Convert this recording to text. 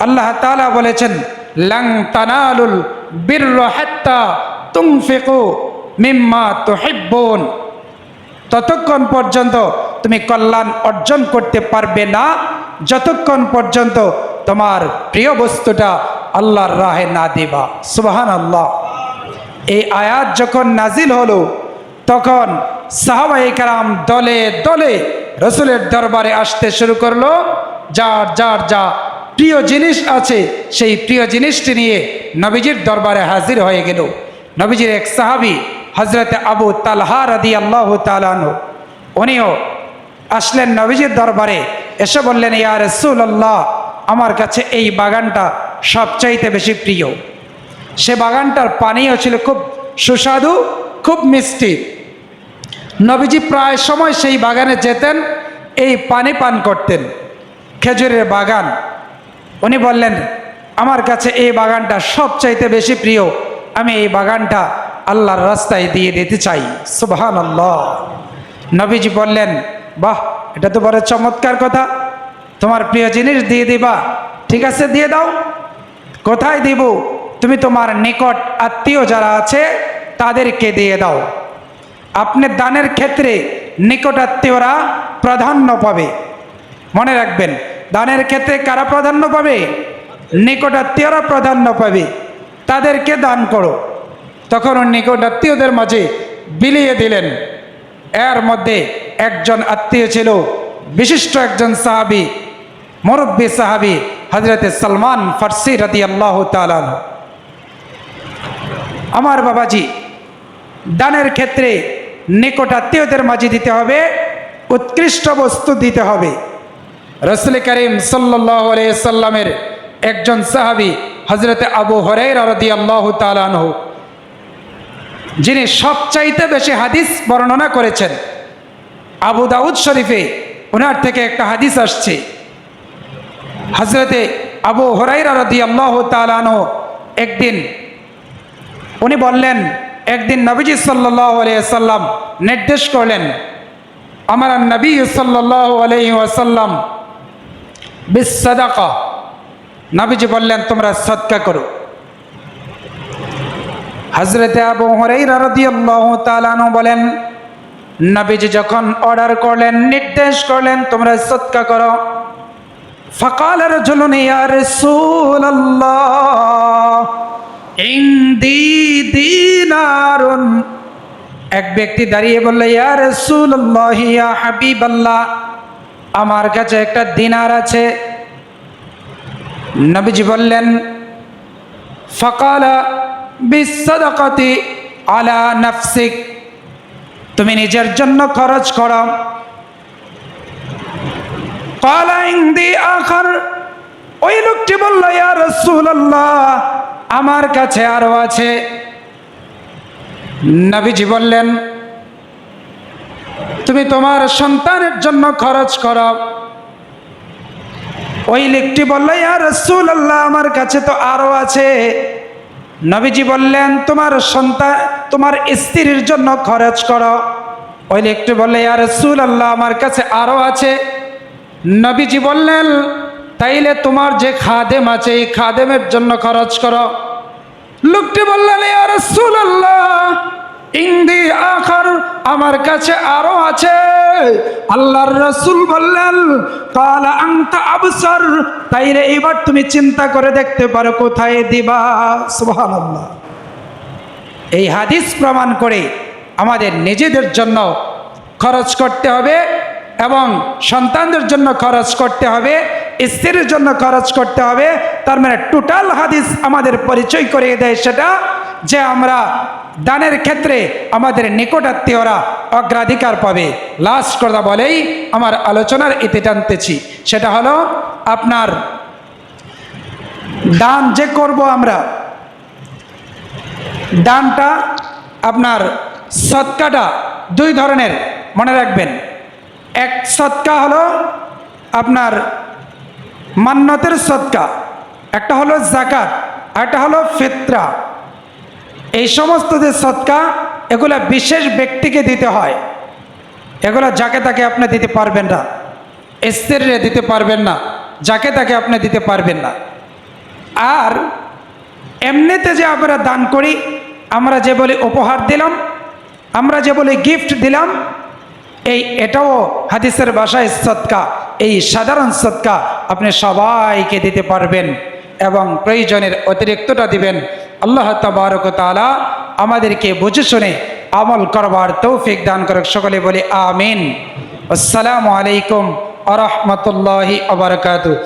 আল্লাহ তাআলা বলেছেন, লাং তানালুল বিররা হাত্তা তুনফিকু মিম্মা তুহিব্বুন, ততক্ষণ পর্যন্ত তুমি কল্যাণ অর্জন করতে পারবে না যতক্ষণ পর্যন্ত তোমার প্রিয় বস্তুটা আল্লাহর রাহে না দিবা। সুবহানাল্লাহ। এই আয়াত যখন নাজিল হলো তখন সাহাবায়ে কেরাম দলে দলে রসুলের দরবারে আসতে শুরু করলো। যার যার যা প্রিয় জিনিস আছে সেই প্রিয় জিনিসটি নিয়ে নবীজির দরবারে হাজির হয়ে গেল। নবীজির এক সাহাবী হযরত আবু তালহা রাদিয়াল্লাহু তাআলা আনহু, উনিও আসলেন নবীজির দরবারে, এসে বললেন, ইয়া রাসূলুল্লাহ, আমার কাছে এই বাগানটা সবচাইতে বেশি প্রিয়। সে বাগানটার পানিও ছিল খুব সুস্বাদু, খুব মিষ্টি। নবীজি প্রায় সময় সেই বাগানে যেতেন, এই পানি পান করতেন, খেজুরের বাগান। উনি বললেন, আমার কাছে এই বাগানটা সবচাইতে বেশি প্রিয়, আমি এই বাগানটা আল্লাহর রাস্তায় দিয়ে দিতে চাই। সুবহানাল্লাহ। নবীজি বললেন, বাহ, এটা তো বড় চমৎকার কথা, তোমার প্রিয় জিনিস দিয়ে দিবা? ঠিক আছে, দিয়ে দাও। কোথায় দিব? তুমি তোমার নিকট আত্মীয় যারা আছে তাদেরকে দিয়ে দাও। আপনি দানের ক্ষেত্রে নিকট আত্মীয়রা প্রাধান্য পাবে। মনে রাখবেন, দানের ক্ষেত্রে কারা প্রাধান্য পাবে? নিকট আত্মীয়রা প্রাধান্য পাবে। তাদেরকে দান করো। তখন নিকট আত্মীয়দের মাঝে বিলিয়ে দিলেন। এর মধ্যে একজন আত্মীয় ছিল বিশিষ্ট একজন সাহাবী, মুরব্বী সাহাবী হযরত সালমান ফারসি রাদিয়াল্লাহু তাআলা আনহু। আমার বাবাজি, দানের ক্ষেত্রে নিকট আত্মীয়দের মাঝে দিতে হবে, উৎকৃষ্ট বস্তু দিতে হবে। রাসূল করিম সাল্লাল্লাহু আলাইহি সাল্লামের একজন সাহাবী হযরত আবু হুরায়রা রাদিয়াল্লাহু তাআলা আনহু, যিনি সবচাইতে বেশি হাদিস বর্ণনা করেছেন, আবু দাউদ শরীফে ওনার থেকে একটা হাদিস আসছে। হযরতে আবু হুরায়রা রাদিয়াল্লাহু তাআলা আনহু একদিন উনি বললেন, একদিন নবীজি সাল্লাল্লাহু আলাইহি ওয়াসাল্লাম নির্দেশ করলেন, আমার নবী সাল্লাল্লাহু আলাইহি ওয়াসাল্লাম বিস সাদাকা, নবীজি বললেন তোমরা সদকা করো। হযরতে আবু হুরায়রা রাদিয়াল্লাহু তাআলা আনহু বলেন, নবীজি যখন অর্ডার করলেন, নির্দেশ করলেন তোমরা সদকা করো, ফাকাল রাজুলুন ইয়া রাসূলুল্লাহ ইনদি দিনারুন, এক ব্যক্তি দাঁড়িয়ে বলল, ইয়া রাসূলুল্লাহ, ইয়া হাবিবাল্লাহ, আমার কাছে একটা দিনার আছে। নবীজি বললেন, ফাকালা বিসসাদাকাতি আলা নাফসিক, তুমি নিজের জন্য খরচ করো। ক্বালা ইনদি আখার, ওই লোকটি বলল, ইয়া রাসূলুল্লাহ, আমার কাছে আরো আছে। নবীজি বললেন, তুমি তোমার সন্তানের জন্য খরচ করো। ওই লোকটি বলল, ইয়া রাসূলুল্লাহ, আমার কাছে তো আরো আছে। নবীজি বললেন, তোমার সন্তান, তোমার স্ত্রীর জন্য খরচ করো। ওই লোকটি বলল, ইয়া রাসূলুল্লাহ, আমার কাছে আরো আছে। নবীজি বললেন, তাইলে তোমার যে খাদেম আছে এই খাদেমের জন্য খরচ করো। লোকটি বললেন, ইয়া রাসূলুল্লাহ, ইনদি আখার, আমার কাছে আরো আছে। আল্লাহর রাসূল বললেন, ক্বালা আনতা আবসার, তাইলে এবার তুমি চিন্তা করে দেখতে পারো কোথায় দিবা। সুবহানাল্লাহ। এই হাদিস প্রমাণ করে আমাদের নিজেদের জন্য খরচ করতে হবে এবং সন্তানদের জন্য খরচ করতে হবে, স্ত্রীর জন্য খরচ করতে হবে। তার মানে টোটাল হাদিস আমাদের পরিচয় করিয়ে দেয় সেটা যে আমরা দানের ক্ষেত্রে আমাদের নিকট আত্মীয়রা অগ্রাধিকার পাবে। লাস্ট কথা বলেই আমার আলোচনার ইতি টানতেছি, সেটা হলো আপনার দান যে করব আমরা, দানটা আপনার সদকাটা দুই ধরনের মনে রাখবেন। এক সদকা হলো আপনার মান্নতের সদকা, একটা হলো যাকাত, একটা হলো ফিতরা। এই সমস্ত যে সদকা, এগুলা বিশেষ ব্যক্তিকে দিতে হয়। এগুলা যাকে তাকে আপনি দিতে পারবেন না, স্ত্রীরে দিতে পারবেন না, যাকে তাকে আপনি দিতে পারবেন না। আর এমনিতে যে আমরা দান করি, আমরা যে বলি উপহার দিলাম, আমরা যে বলি গিফট দিলাম, এটাও হাদিসের ভাষায় সদকা। এই সাধারণ সদকা আপনি সবাইকে দিতে পারবেন এবং প্রয়োজনের অতিরিক্তটা দিবেন। আল্লাহ তাবারক ওয়া তাআলা আমাদেরকে বুঝে শুনে আমল করবার তৌফিক দান করুক। সকলে বলি আমিন। আসসালামু আলাইকুম ওয়া রাহমাতুল্লাহি ওয়া বারাকাতুহু।